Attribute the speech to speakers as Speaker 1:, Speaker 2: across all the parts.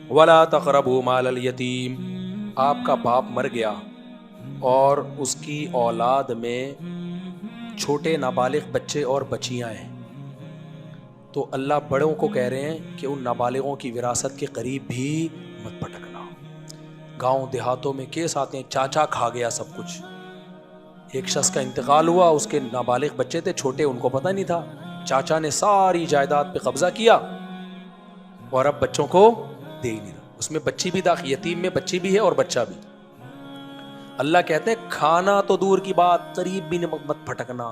Speaker 1: ولا تقربوا مال الیتیم، آپ کا باپ مر گیا اور اس کی اولاد میں چھوٹے نابالغ بچے اور بچیاں ہیں، تو اللہ بڑوں کو کہہ رہے ہیں کہ ان نابالغوں کی وراثت کے قریب بھی مت پٹکنا۔ گاؤں دیہاتوں میں کیس آتے ہیں، چاچا کھا گیا سب کچھ، ایک شخص کا انتقال ہوا، اس کے نابالغ بچے تھے چھوٹے، ان کو پتہ نہیں تھا، چاچا نے ساری جائیداد پہ قبضہ کیا اور اب بچوں کو دے ہی نہیں رہا، اس میں بچی بھی داخل، یتیم میں بچی بھی ہے اور بچہ بھی۔ اللہ کہتے ہیں کھانا تو دور کی بات، قریب بھی مت پھٹکنا۔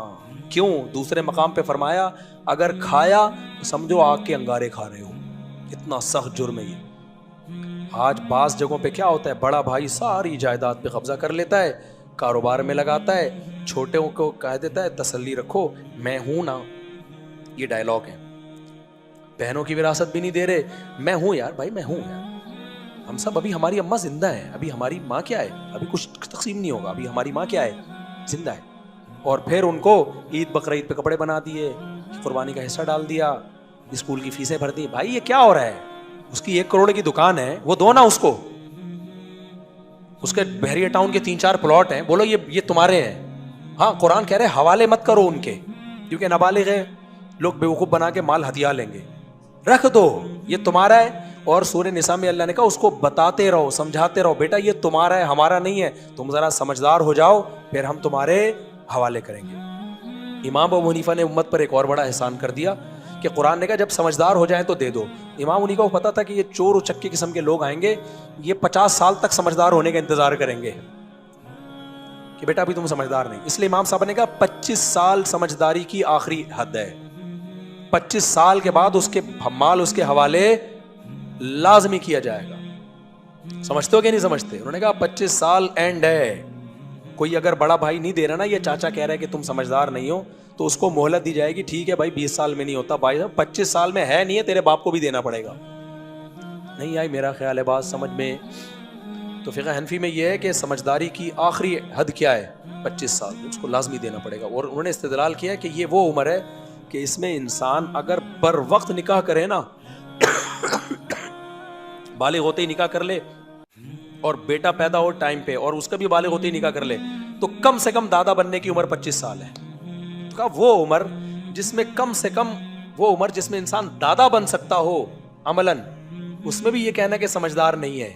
Speaker 1: کیوں؟ دوسرے مقام پہ فرمایا اگر کھایا تو سمجھو آگ کے انگارے کھا رہے ہو، اتنا سخت جرم ہے یہ۔ آج بعض جگہوں پہ کیا ہوتا ہے، بڑا بھائی ساری جائیداد پہ قبضہ کر لیتا ہے، کاروبار میں لگاتا ہے، چھوٹوں کو کہہ دیتا ہے تسلی رکھو میں ہوں نا، یہ ڈائلاگ ہے۔ بہنوں کی وراثت بھی نہیں دے رہے، میں ہوں یار بھائی، میں ہوں یار، ہم سب، ابھی ہماری اماں زندہ ہے، ابھی ہماری ماں کیا ہے، ابھی کچھ تقسیم نہیں ہوگا، ابھی ہماری ماں کیا ہے، زندہ ہے، اور پھر ان کو عید بقرعید پہ کپڑے بنا دیے، قربانی کا حصہ ڈال دیا، اسکول کی فیسیں بھر دی۔ بھائی یہ کیا ہو رہا ہے؟ اس کی 1 کروڑ کی دکان ہے، وہ دو نا اس کو، اس کے بحریہ ٹاؤن کے 3-4 پلاٹ ہیں، بولو یہ تمہارے ہیں۔ ہاں قرآن کہہ رہے حوالے مت کرو ان کے، کیونکہ نابالغ ہیں، لوگ بیوقوف بنا کے مال ہتھیا لیں گے، رکھ دو، یہ تمہارا ہے۔ اور سورہ نساء میں اللہ نے کہا اس کو بتاتے رہو، سمجھاتے رہو، بیٹا یہ تمہارا ہے، ہمارا نہیں ہے، تم ذرا سمجھدار ہو جاؤ پھر ہم تمہارے حوالے کریں گے۔ امام ابو حنیفہ نے امت پر ایک اور بڑا احسان کر دیا کہ قرآن نے کہا جب سمجھدار ہو جائیں تو دے دو۔ امام حنیفہ کو پتا تھا کہ یہ چور و چکے قسم کے لوگ آئیں گے، یہ 50 سال تک سمجھدار ہونے کا انتظار کریں گے کہ بیٹا ابھی تم سمجھدار نہیں، اس لیے امام صاحب نے کہا 25 سال سمجھداری کی آخری حد ہے، 25 سال کے بعد اس کے مال اس کے حوالے لازمی کیا جائے گا۔ سمجھتے ہو کہ نہیں سمجھتے؟ انہوں نے کہا 25 سال اینڈ ہے، کوئی اگر بڑا بھائی نہیں دے رہا نا، یہ چاچا کہہ رہا ہے کہ تم سمجھدار نہیں ہو، تو اس کو مہلت دی جائے گی، ٹھیک ہے بھائی 20 سال میں نہیں ہوتا، بھائی 25 سال میں ہے نہیں ہے، تیرے باپ کو بھی دینا پڑے گا۔ نہیں آئی میرا خیال ہے بات سمجھ میں؟ تو فقہ حنفی میں یہ ہے کہ سمجھداری کی آخری حد کیا ہے؟ 25 سال، اس کو لازمی دینا پڑے گا۔ اور انہوں نے استدلال کیا ہے کہ یہ وہ عمر ہے کہ اس میں انسان اگر بر وقت نکاح کرے نا، بالغ ہوتے ہی نکاح کر لے، اور بیٹا پیدا ہو ٹائم پہ اور اس کا بھی بالغ ہوتے ہی نکاح کر لے، تو کم سے کم دادا بننے کی عمر 25 سال ہے۔ تو کہا وہ عمر جس میں کم سے کم، وہ عمر جس میں انسان دادا بن سکتا ہو عملاً، اس میں بھی یہ کہنا کہ سمجھدار نہیں ہے،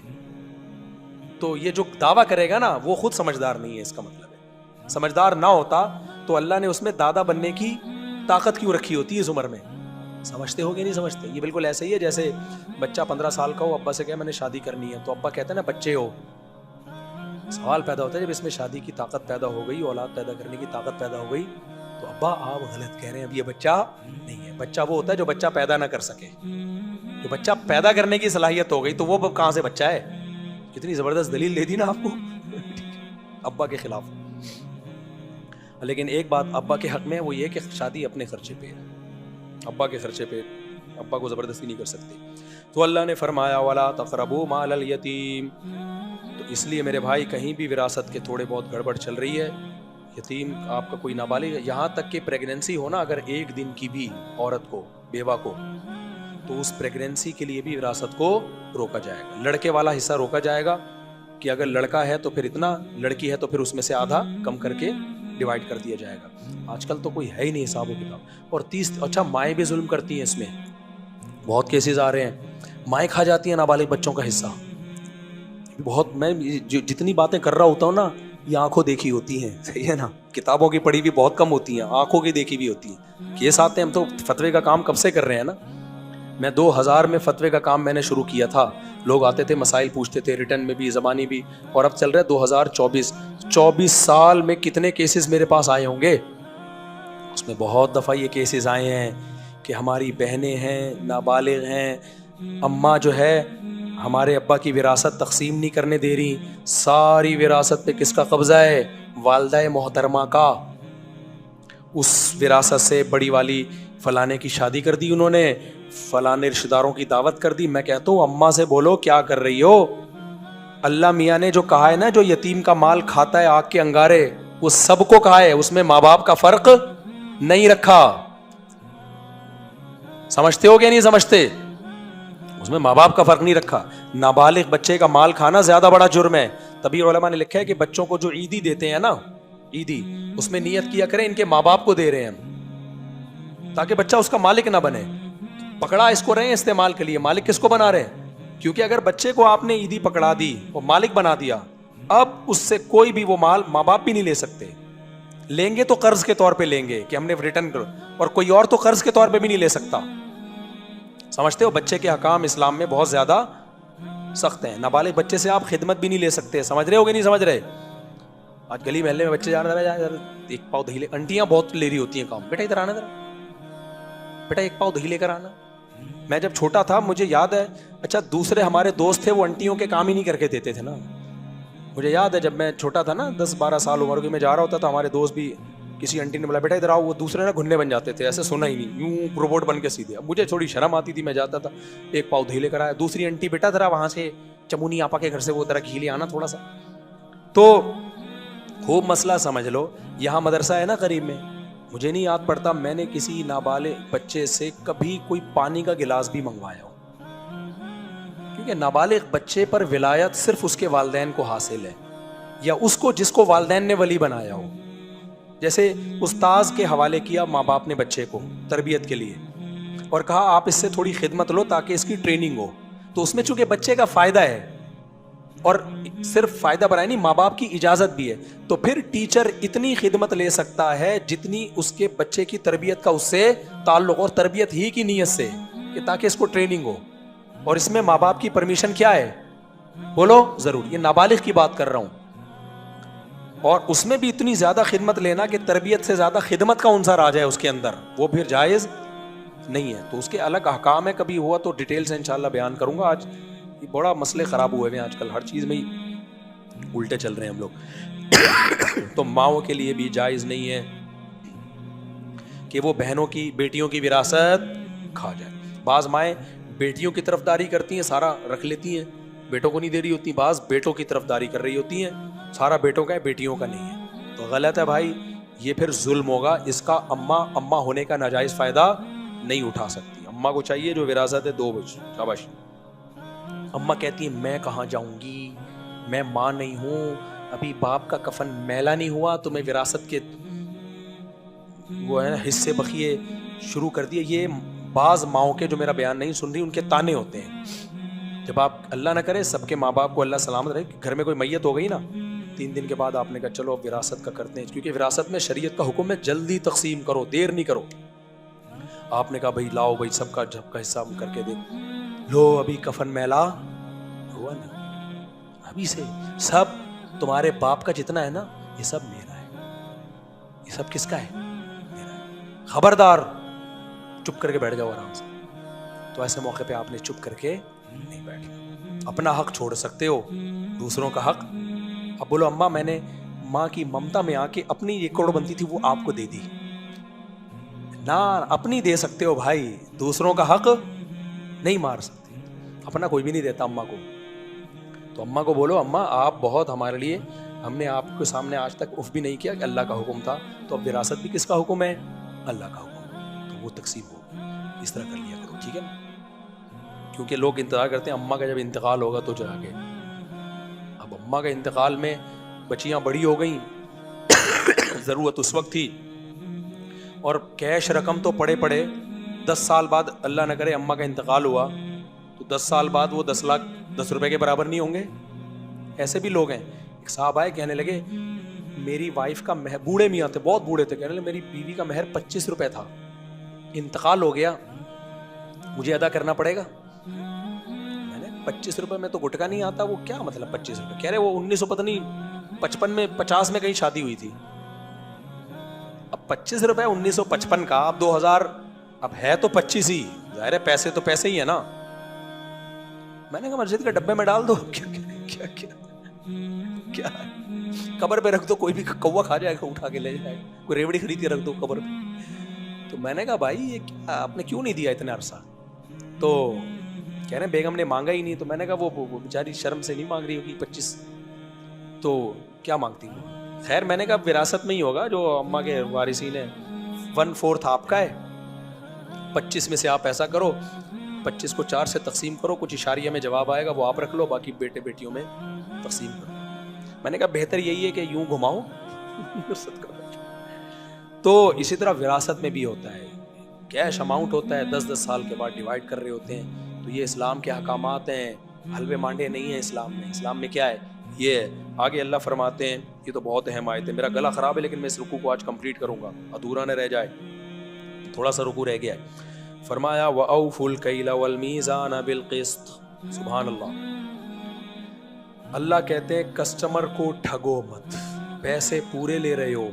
Speaker 1: تو یہ جو دعویٰ کرے گا نا وہ خود سمجھدار نہیں ہے، اس کا مطلب ہے سمجھدار نہ ہوتا تو اللہ نے اس میں دادا بننے کی طاقت کیوں رکھی ہوتی ہے اس عمر میں؟ سمجھتے ہو کہ نہیں سمجھتے؟ یہ بالکل ایسے ہی ہے جیسے بچہ 15 سال کا ہو، ابا سے کہے میں نے شادی کرنی ہے، تو ابا کہتے ہیں نا بچے ہو، سوال پیدا ہوتا ہے جب اس میں شادی کی طاقت پیدا ہو گئی، اولاد پیدا کرنے کی طاقت پیدا ہو گئی، تو ابا آپ غلط کہہ رہے ہیں، اب یہ بچہ نہیں ہے۔ بچہ وہ ہوتا ہے جو بچہ پیدا نہ کر سکے، جو بچہ پیدا کرنے کی صلاحیت ہو گئی تو وہ کہاں سے بچہ ہے؟ کتنی زبردست دلیل دے دی نا آپ کو ابا کے خلاف۔ لیکن ایک بات ابا کے حق میں ہے، وہ یہ کہ شادی اپنے خرچے پہ ہے، ابا کے خرچے پہ ابا کو زبردستی نہیں کر سکتے۔ تو اللہ نے فرمایا وَلَا تَقْرَبُوا مَالَ الْيَتِيمِ، تو اس لیے میرے بھائی کہیں بھی وراثت کے تھوڑے بہت گڑبڑ چل رہی ہے، یتیم آپ کا کوئی نابالغ، یہاں تک کہ پریگننسی ہو نا اگر 1 دن کی بھی عورت کو، بیوہ کو، تو اس پریگننسی کے لیے بھی وراثت کو روکا جائے گا۔ لڑکے والا حصہ روکا جائے گا کہ اگر لڑکا ہے تو پھر اتنا، لڑکی ہے تو پھر اس میں سے آدھا کم کر کے ڈیوائڈ کر دیا جائے گا۔ آج کل تو کوئی ہے ہی نہیں حساب و کتاب، اور 30، اچھا مائیں بھی ظلم کرتی ہیں، اس میں بہت کیسز آ رہے ہیں، مائیں کھا جاتی ہیں نابالغ بچوں کا حصہ۔ بہت، میں جتنی باتیں کر رہا ہوتا ہوں نا یہ آنکھوں دیکھی ہوتی ہیں، صحیح ہے نا، کتابوں کی پڑھی بھی بہت کم ہوتی ہیں، آنکھوں کی دیکھی بھی ہوتی ہیں۔ کیس آتے ہیں، ہم تو فتوے کا کام کب سے کر رہے ہیں نا، میں 2000 میں فتوے کا کام میں نے شروع کیا تھا، لوگ آتے تھے مسائل پوچھتے تھے، ریٹن میں بھی زبانی بھی، اور اب چل رہا ہے 2024 سال میں کتنے کیسز میرے پاس آئے ہوں گے، اس میں بہت دفعہ یہ کیسز آئے ہیں کہ ہماری بہنیں ہیں، نابالغ ہیں، اماں جو ہے ہمارے ابا کی وراثت تقسیم نہیں کرنے دے رہی، ساری وراثت پہ کس کا قبضہ ہے؟ والدہ محترمہ کا۔ اس وراثت سے بڑی والی فلانے کی شادی کر دی انہوں نے، فلانے رشتہ داروں کی دعوت کر دی۔ میں کہتا ہوں اماں سے بولو کیا کر رہی ہو؟ اللہ میاں نے جو کہا ہے نا، جو یتیم کا مال کھاتا ہے آگ کے انگارے، وہ سب کو کہا ہے، اس میں ماں باپ کا فرق نہیں رکھا۔ سمجھتے ہو کہ نہیں سمجھتے؟ اس میں ماں باپ کا فرق نہیں رکھا. نابالغ بچے کا مال کھانا زیادہ بڑا جرم ہے. تبھی علماء نے لکھا ہے کہ بچوں کو جو عیدی دیتے ہیں نا, عیدی, اس میں نیت کیا کریں ان کے ماں باپ کو دے رہے ہیں ہم, تاکہ بچہ اس کا مالک نہ بنے. پکڑا اس کو رہے ہیں استعمال کے لیے, مالک کس کو بنا رہے ہیں؟ کیونکہ اگر بچے کو آپ نے عیدی پکڑا دی, وہ مالک بنا دیا, اب اس سے کوئی بھی وہ مال ماں باپ بھی نہیں لے سکتے. لیں گے تو قرض کے طور پہ لیں گے کہ ہم نے ریٹرن کرو, اور کوئی اور تو قرض کے طور پہ بھی نہیں لے سکتا. سمجھتے ہو, بچے کے حکام اسلام میں بہت زیادہ سخت ہیں. نابالغ بچے سے آپ خدمت بھی نہیں لے سکتے. سمجھ رہے ہو کہ نہیں سمجھ رہے؟ آج گلی محلے میں بچے جا رہے ہیں, ایک پاؤ دہی لے, انٹیاں بہت لے رہی ہوتی ہیں کام, بیٹا ادھر آنا, ذرا بیٹا ایک پاؤ دہی لے کر آنا. میں جب چھوٹا تھا مجھے یاد ہے, اچھا دوسرے ہمارے دوست تھے وہ انٹیوں کے کام ہی نہیں کر کے دیتے تھے نا. مجھے یاد ہے جب میں چھوٹا تھا نا, 10-12 سال عمر کی, میں جا رہا ہوتا تھا, ہمارے دوست بھی کسی انٹی نے بولا بیٹا ادھر آؤ, وہ دوسرے نا گھننے بن جاتے تھے, ایسے سنا ہی نہیں, یوں روبوٹ بن کے سیدھے. اب مجھے تھوڑی شرم آتی تھی, میں جاتا تھا, ایک پاؤ دہی لے کر آیا. دوسری انٹی, بیٹا ذرا وہاں سے چمونی آپا کے گھر سے وہ ذرا گھی لے آنا تھوڑا سا. تو خوب مسئلہ سمجھ لو. یہاں مدرسہ ہے نا قریب میں, مجھے نہیں یاد پڑتا میں نے کسی نابالغ بچے سے کبھی کوئی پانی کا گلاس بھی منگوایا ہو, کیونکہ نابالغ بچے پر ولایت صرف اس کے والدین کو حاصل ہے, یا اس کو جس کو والدین نے ولی بنایا ہو. جیسے استاذ کے حوالے کیا ماں باپ نے بچے کو تربیت کے لیے, اور کہا آپ اس سے تھوڑی خدمت لو تاکہ اس کی ٹریننگ ہو. تو اس میں چونکہ بچے کا فائدہ ہے, اور صرف فائدہ برائے نہیں, ماں باپ کی اجازت بھی ہے, تو پھر ٹیچر اتنی خدمت لے سکتا ہے جتنی اس کے بچے کی تربیت کا اس سے تعلق, اور تربیت ہی کی نیت سے کہ تاکہ اس کو ٹریننگ ہو. اور اس میں ماں باپ کی پرمیشن کیا ہے, بولو ضرور. یہ نابالغ کی بات کر رہا ہوں, اور اس میں بھی اتنی زیادہ خدمت لینا کہ تربیت سے زیادہ خدمت کا عنصر آ جائے اس کے اندر, وہ پھر جائز نہیں ہے. تو اس کے الگ احکام ہے, کبھی ہوا تو ڈیٹیل سے انشاءاللہ بیان کروں گا. آج یہ بڑا مسئلے خراب ہوئے ہیں آج کل, ہر چیز میں ہی الٹے چل رہے ہیں ہم لوگ. تو ماؤں کے لیے بھی جائز نہیں ہے کہ وہ بہنوں کی, بیٹیوں کی وراثت کھا جائے. بعض مائیں بیٹیوں کی طرفداری کرتی ہیں, سارا رکھ لیتی ہیں, بیٹوں کو نہیں دے رہی ہوتی. بعض بیٹوں کی طرفداری کر رہی ہوتی ہیں, سارا بیٹوں کا ہے, بیٹیوں کا نہیں ہے. تو غلط ہے بھائی, یہ پھر ظلم ہوگا. اس کا اماں ہونے کا ناجائز فائدہ نہیں اٹھا سکتی. اماں کو چاہیے جو وراثت ہے 2 بچ, شاباش. اماں کہتی ہیں میں کہاں جاؤں گی, میں ماں نہیں ہوں, ابھی باپ کا کفن میلا نہیں ہوا تو میں وراثت کے وہ ہے نا حصے بقیے شروع کر دیے. یہ بعض ماؤں کے, جو میرا بیان نہیں سن رہی, ان کے تانے ہوتے ہیں. جب آپ, اللہ نہ کرے سب کے ماں باپ کو اللہ سلامت رہے, گھر میں کوئی میت ہو گئی نا, 3 دن کے بعد آپ نے کہا چلو اب وراثت کا کرتے ہیں, کیونکہ وراثت میں شریعت کا حکم ہے جلدی تقسیم کرو, دیر نہیں کرو. آپ نے کہا بھائی لاؤ بھائی سب کا جب کا حصہ ہم کر کے دے لو, ابھی کفن میلا ہوا نہیں, ابھی سے سب تمہارے باپ کا جتنا ہے نا یہ سب میرا ہے. یہ سب کس کا ہے؟ میرا ہے. خبردار, چپ کر کے بیٹھ جاؤ آرام سے. تو ایسے موقع پہ آپ نے چپ کر کے نہیں بیٹھنا. اپنا حق چھوڑ سکتے ہو, دوسروں کا حق. اب بولو اماں میں نے ماں کی ممتا میں آ کے اپنی 1 کروڑ بنتی تھی وہ آپ کو دے دی نہ, اپنی دے سکتے ہو بھائی, دوسروں کا حق نہیں مار سکتے. اپنا کوئی بھی نہیں دیتا اماں کو. تو اماں کو بولو اماں آپ بہت ہمارے لیے, ہم نے آپ کے سامنے آج تک اف بھی نہیں کیا کہ اللہ کا حکم تھا, تو اب وراثت بھی کس کا حکم ہے؟ اللہ کا حکم ہے, تو وہ تقسیم ہوگی. اس طرح کر لیا کرو, ٹھیک ہے نا. کیونکہ لوگ انتظار کرتے ہیں اماں کا جب انتقال ہوگا تو جا کے. اب اماں کا انتقال میں بچیاں بڑی ہو گئیں, ضرورت اس وقت تھی, اور کیش رقم تو پڑے 10 سال بعد اللہ نہ کرے اماں کا انتقال ہوا تو 10 سال بعد وہ 10 لاکھ 10 روپے کے برابر نہیں ہوں گے. ایسے بھی لوگ ہیں. ایک صاحب آئے کہنے لگے میری وائف کا مہر, بوڑھے میاں تھے, بہت بوڑھے تھے, کہنے لگے میری بیوی کا مہر 25 روپے تھا, انتقال ہو گیا, مجھے ادا کرنا پڑے گا. میں نے 25 روپے میں تو گٹکا نہیں آتا, وہ کیا مطلب 25 روپے؟ کہہ رہے وہ 1900 پتہ نہیں 55 میں 50 میں کہیں شادی ہوئی تھی. اب 25 روپے 1955 کا, اب 2000, اب ہے تو 25 ہی, ظاہر ہے پیسے تو پیسے ہی ہے نا. میں نے کہا مسجد کے ڈبے میں ڈال دو. کیا کیا کیا قبر پہ رکھ دو, کوئی بھی کوا کھا جائے گا, اٹھا کے لے جائے گا. کوئی ریوڑی خرید کے رکھ دو قبر پہ. تو میں نے کہا بھائی یہ کیا آپ نے کیوں نہیں دیا اتنا عرصہ؟ تو کہہ رہے ہیں بیگم نے مانگا ہی نہیں. تو میں نے کہا وہ بیچاری شرم سے نہیں مانگ رہی ہوگی 25, تو کیا مانگتی وہ؟ خیر میں نے کہا وراثت میں ہی ہوگا, جو اماں کے وارثین ہیں 1/4 آپ کا ہے, 25 میں سے آپ ایسا کرو 25 کو 4 سے تقسیم کرو, کچھ اشاریہ میں جواب آئے گا, وہ آپ رکھ لو, باقی بیٹے بیٹیوں میں تقسیم کرو. میں نے کہا بہتر یہی ہے کہ یوں گھماؤ. تو اسی طرح وراثت میں بھی ہوتا ہے, کیش اماؤنٹ ہوتا ہے, 10 سال کے بعد ڈیوائڈ کر رہے ہوتے ہیں. تو یہ اسلام کے احکامات ہیں, حلوے مانڈے نہیں ہیں اسلام میں. اسلام میں کیا ہے یہ آگے اللہ فرماتے ہیں, یہ تو بہت اہم آیت ہے. میرا گلا خراب ہے لیکن میں اس رکوع کو آج کمپلیٹ کروں گا, ادھورا نہ رہ جائے, تھوڑا سا رکوع رہ گیا ہے. فرمایا وَأَوْفُوا الْكَيْلَ وَالْمِيزَانَ بِالْقِسْطِ. سبحان اللہ. اللہ کہتے ہیں کسٹمر کو ٹھگو مت, پیسے پورے لے رہے ہو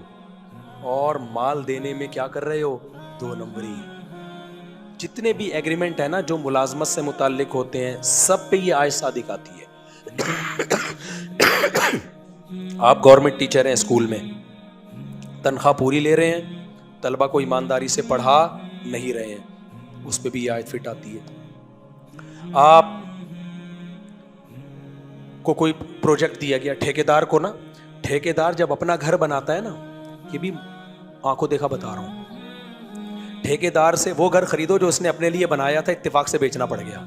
Speaker 1: اور مال دینے میں کیا کر رہے ہو, 2 نمبری. جتنے بھی ایگریمنٹ ہیں نا جو ملازمت سے متعلق ہوتے ہیں, سب پہ یہ آیت صادق آتی ہے. آپ گورنمنٹ ٹیچر ہیں, اسکول میں تنخواہ پوری لے رہے ہیں, طلبہ کو ایمانداری سے پڑھا نہیں رہے ہیں, اس پہ بھی یہ آیت فٹ آتی ہے. آپ کو کوئی پروجیکٹ دیا گیا ٹھیکیدار کو نا, ٹھیکیدار جب اپنا گھر بناتا ہے نا, یہ بھی آنکھوں دیکھا بتا رہا ہوں, ٹھیکیدار سے وہ گھر خریدو جو اس نے اپنے لیے بنایا تھا, اتفاق سے بیچنا پڑ گیا.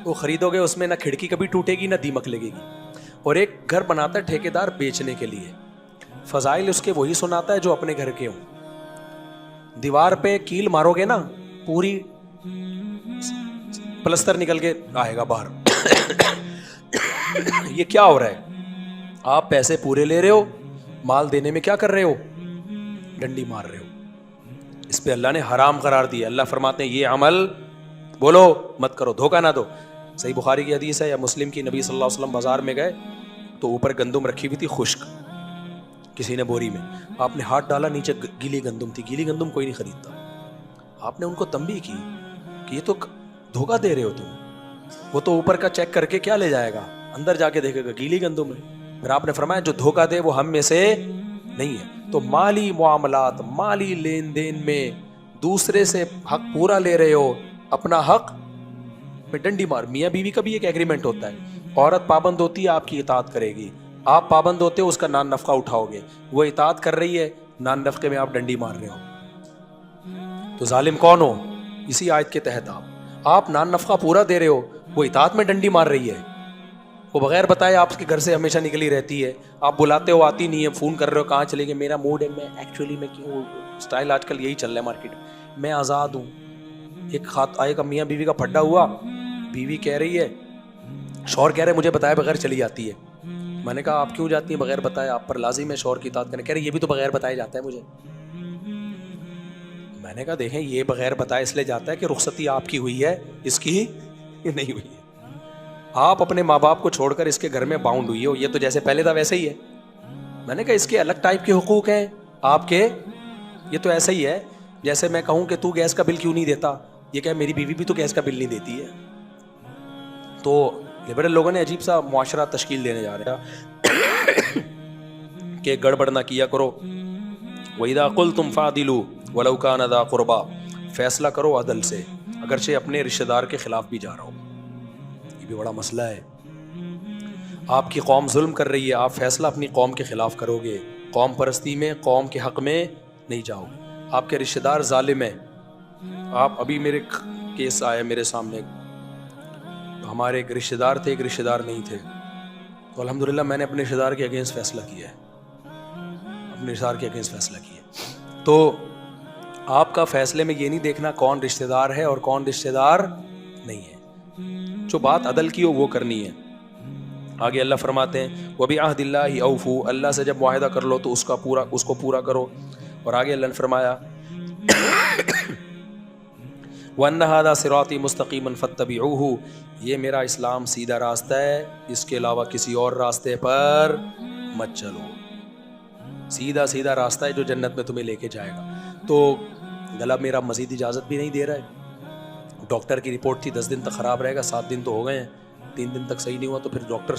Speaker 1: وہ خریدو گے اس میں نہ کھڑکی کبھی ٹوٹے گی نہ دیمک لگے گی. اور ایک گھر بناتا ہے ٹھیکیدار بیچنے کے لیے, فضائل اس کے وہی سناتا ہے جو اپنے گھر کے ہوں. دیوار پہ کیل مارو گے نا, پوری پلستر نکل کے آئے گا باہر. یہ کیا ہو رہا ہے, آپ پیسے پورے لے رہے ہو, مال دینے میں کیا کر رہے ہو, ڈنڈی مار رہے ہو. اس پہ اللہ نے حرام قرار دیا. اللہ فرماتے ہیں یہ عمل بولو مت کرو, دھوکہ نہ دو. صحیح بخاری کی حدیث ہے یا مسلم کی, نبی صلی اللہ علیہ وسلم بازار میں گئے تو اوپر گندم رکھی ہوئی تھی خشک, کسی نے بوری میں, آپ نے ہاتھ ڈالا, نیچے گیلی گندم تھی. گیلی گندم کوئی نہیں خریدتا. آپ نے ان کو تنبیہ کی کہ یہ تو دھوکہ دے رہے ہو تم, وہ تو اوپر کا چیک کر کے کیا لے جائے گا, اندر جا کے دیکھے گا گیلی گندم ہے. پھر آپ نے فرمایا جو دھوکہ دے وہ ہم میں سے نہیں ہے. تو مالی معاملات, مالی لین دین میں دوسرے سے حق پورا لے رہے ہو, اپنا حق میں ڈنڈی مار. میاں بیوی کا بھی ایک ایگریمنٹ ہوتا ہے, عورت پابند ہوتی ہے آپ کی اطاعت کرے گی, آپ پابند ہوتے ہو اس کا نان نفقہ اٹھاؤ گے. وہ اطاعت کر رہی ہے, نان نفقے میں آپ ڈنڈی مار رہے ہو, تو ظالم کون ہو؟ اسی آیت کے تحت آپ نان نفقہ پورا دے رہے ہو, وہ اطاعت میں ڈنڈی مار رہی ہے. وہ بغیر بتائے آپ کے گھر سے ہمیشہ نکلی رہتی ہے, آپ بلاتے ہو آتی نہیں ہے, فون کر رہے ہو کہاں چلے گئے, میرا موڈ ہے, میں ایکچولی میں کیوں, اسٹائل آج کل یہی چل رہا ہے مارکیٹ میں, میں آزاد ہوں. ایک میاں بیوی کا پھڈا ہوا, بیوی کہہ رہی ہے, شوہر کہہ رہے مجھے بتائے بغیر چلی جاتی ہے. میں نے کہا آپ کیوں جاتی ہیں بغیر بتائے, آپ پر لازم ہے شوہر کی اطاعت کرنے. کہہ رہے یہ بھی تو بغیر بتائے جاتا ہے مجھے. میں نے کہا دیکھیں یہ بغیر بتائے اس لیے جاتا ہے کہ رخصتی آپ کی ہوئی ہے, اس کی نہیں ہوئی ہے. آپ اپنے ماں باپ کو چھوڑ کر اس کے گھر میں باؤنڈ ہوئی ہو, یہ تو جیسے پہلے تھا ویسے ہی ہے. میں نے کہا اس کے الگ ٹائپ کے حقوق ہیں آپ کے, یہ تو ایسا ہی ہے جیسے میں کہوں کہ تو گیس کا بل کیوں نہیں دیتا, یہ کہ میری بیوی بھی تو گیس کا بل نہیں دیتی ہے. تو لبرل لوگوں نے عجیب سا معاشرہ تشکیل دینے جا رہا کہ گڑبڑ نہ کیا کرو. وَإِذَا قُلْتُمْ فَعْدِلُوا وَلَوْ كَانَ ذَا قُرْبَىٰ, فیصلہ کرو عدل سے اگرچہ اپنے رشتہ دار کے خلاف بھی جا رہا ہو. یہ بھی بڑا مسئلہ ہے. آپ کی قوم ظلم کر رہی ہے, آپ فیصلہ اپنی قوم کے خلاف کرو گے, قوم پرستی میں قوم کے حق میں نہیں جاؤ گے. آپ کے رشتہ دار ظالم ہیں, آپ ابھی میرے کیس آیا میرے سامنے, ہمارے ایک رشتہ دار تھے, ایک رشتہ دار نہیں تھے, تو الحمدللہ میں نے اپنے رشتہ دار کے اگینسٹ فیصلہ کیا ہے, اپنے رشتہ دار کے اگینسٹ فیصلہ کیا ہے. تو آپ کا فیصلے میں یہ نہیں دیکھنا کون رشتہ دار ہے اور کون رشتہ دار نہیں ہے, جو بات عدل کی ہو وہ کرنی ہے. آگے اللہ فرماتے ہیں وَبِعَهْدِ اللَّهِ أَوْفُوا, اللہ سے جب معاہدہ کر لو تو اس کو پورا کرو. اور آگے اللہ نے فرمایا وَأَنَّ هَذَا صِرَاطِي مُسْتَقِيمًا فَاتَّبِعُوهُ, یہ میرا اسلام سیدھا راستہ ہے, اس کے علاوہ کسی اور راستے پر مت چلو. سیدھا راستہ ہے جو جنت میں تمہیں لے کے جائے گا. تو گلا میرا مزید اجازت بھی نہیں دے رہا ہے. ڈاکٹر کی رپورٹ تھی 10 دن تک خراب رہے گا, 7 دن تو ہو گئے ہیں, 3 دن تک صحیح نہیں ہوا تو پھر ڈاکٹر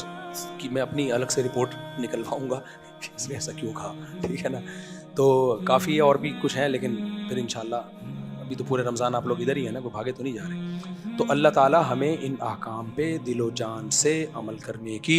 Speaker 1: کی میں اپنی الگ سے رپورٹ نکلواؤں گا اس نے ایسا کیوں کہا, ٹھیک ہے نا. تو کافی ہے اور بھی کچھ ہے, لیکن پھر انشاءاللہ ابھی تو پورے رمضان آپ لوگ ادھر ہی ہیں نا, کوئی بھاگے تو نہیں جا رہے. تو اللہ تعالیٰ ہمیں ان احکام پہ دل و جان سے عمل کرنے کی